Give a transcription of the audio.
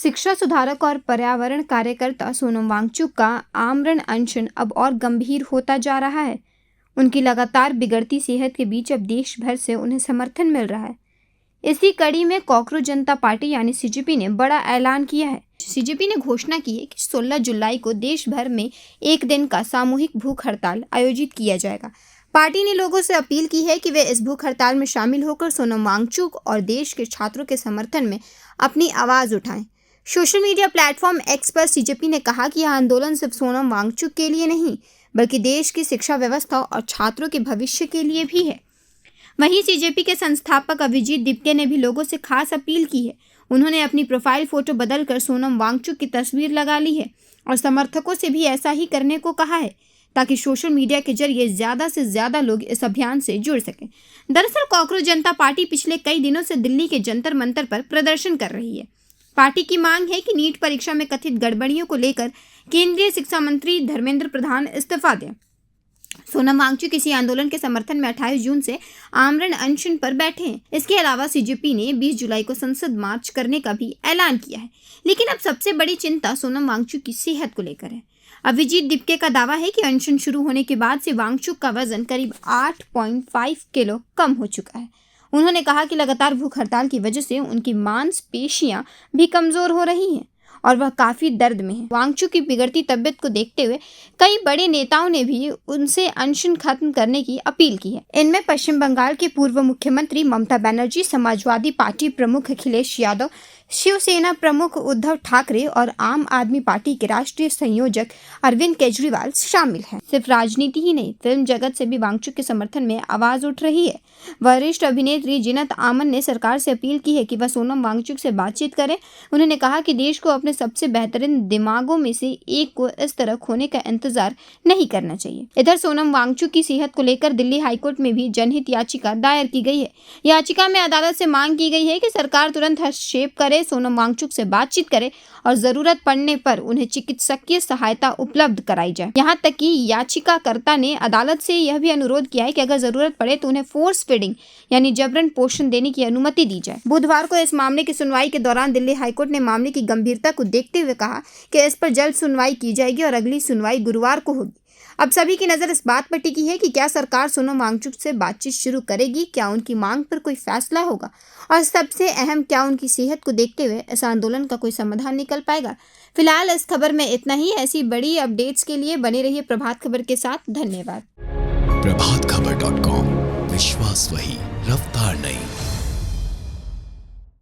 शिक्षा सुधारक और पर्यावरण कार्यकर्ता सोनम वांगचुक का आमरण अनशन अब और गंभीर होता जा रहा है। उनकी लगातार बिगड़ती सेहत के बीच अब देश भर से उन्हें समर्थन मिल रहा है। इसी कड़ी में कॉकरोच जनता पार्टी यानी सीजेपी ने बड़ा ऐलान किया है। सीजेपी ने घोषणा की है कि 16 जुलाई को देश भर में एक दिन का सामूहिक भूख हड़ताल आयोजित किया जाएगा। पार्टी ने लोगों से अपील की है कि वे इस भूख हड़ताल में शामिल होकर सोनम वांगचुक और देश के छात्रों के समर्थन में अपनी आवाज़ उठाएं। सोशल मीडिया प्लेटफॉर्म एक्स पर सीजेपी ने कहा कि यह आंदोलन सिर्फ सोनम वांगचुक के लिए नहीं बल्कि देश की शिक्षा व्यवस्था और छात्रों के भविष्य के लिए भी है। वहीं सीजेपी के संस्थापक अभिजीत दीपके ने भी लोगों से खास अपील की है। उन्होंने अपनी प्रोफाइल फोटो बदलकर सोनम वांगचुक की तस्वीर लगा ली है और समर्थकों से भी ऐसा ही करने को कहा है ताकि सोशल मीडिया के जरिए ज़्यादा से ज़्यादा लोग इस अभियान से जुड़ सकें। दरअसल कॉकरोच जनता पार्टी पिछले कई दिनों से दिल्ली के जंतर मंतर पर प्रदर्शन कर रही है। पार्टी की मांग है कि नीट परीक्षा में कथित गड़बड़ियों को लेकर केंद्रीय शिक्षा मंत्री धर्मेंद्र प्रधान इस्तीफा दें। सोनम वांगचुक इसी आंदोलन के समर्थन में 28 जून से आमरण अनशन पर बैठे हैं। इसके अलावा सीजेपी ने 20 जुलाई को संसद मार्च करने का भी ऐलान किया है। लेकिन अब सबसे बड़ी चिंता सोनम वांगचुक की सेहत को लेकर है। अभिजीत दीपके का दावा है कि अनशन शुरू होने के बाद से वांगचुक का वजन करीब 8.5 किलो कम हो चुका है। उन्होंने कहा कि लगातार भूख हड़ताल की वजह से उनकी मांसपेशियां भी कमजोर हो रही हैं और वह काफ़ी दर्द में है। वांगचुक की बिगड़ती तबीयत को देखते हुए कई बड़े नेताओं ने भी उनसे अनशन खत्म करने की अपील की है। इनमें पश्चिम बंगाल के पूर्व मुख्यमंत्री ममता बनर्जी, समाजवादी पार्टी प्रमुख अखिलेश यादव, शिवसेना प्रमुख उद्धव ठाकरे और आम आदमी पार्टी के राष्ट्रीय संयोजक अरविंद केजरीवाल शामिल हैं। सिर्फ राजनीति ही नहीं, फिल्म जगत से भी वांगचुक के समर्थन में आवाज उठ रही है। वरिष्ठ अभिनेत्री जीनत आमन ने सरकार से अपील की है कि वह सोनम वांगचुक से बातचीत करें। उन्होंने कहा कि देश को अपने सबसे बेहतरीन दिमागों में से एक को इस तरह खोने का इंतजार नहीं करना चाहिए। इधर सोनम वांगचुक की सेहत को लेकर दिल्ली हाईकोर्ट में भी जनहित याचिका दायर की गई है। याचिका में अदालत से मांग की गई है कि सरकार तुरंत हस्तक्षेप करे, सोनम वांगचुक से बातचीत करे और जरूरत पड़ने पर उन्हें चिकित्सकीय सहायता उपलब्ध कराई जाए। यहाँ तक कि याचिकाकर्ता ने अदालत से यह भी अनुरोध किया है कि अगर जरूरत पड़े तो उन्हें फोर्स फीडिंग यानी जबरन पोषण देने की अनुमति दी जाए। बुधवार को इस मामले की सुनवाई के दौरान दिल्ली हाईकोर्ट ने मामले की गंभीरता को देखते हुए कहा कि इस पर जल्द सुनवाई की जाएगी और अगली सुनवाई गुरुवार को होगी। अब सभी की नज़र इस बात पर टिकी है कि क्या सरकार सोनम वांगचुक से बातचीत शुरू करेगी, क्या उनकी मांग पर कोई फैसला होगा और सबसे अहम, क्या उनकी सेहत को देखते हुए इस आंदोलन का कोई समाधान निकल पाएगा। फिलहाल इस खबर में इतना ही। ऐसी बड़ी अपडेट्स के लिए बने रहिए प्रभात खबर के साथ। धन्यवाद। प्रभातखबर.com, विश्वास वही, रफ्तार नहीं।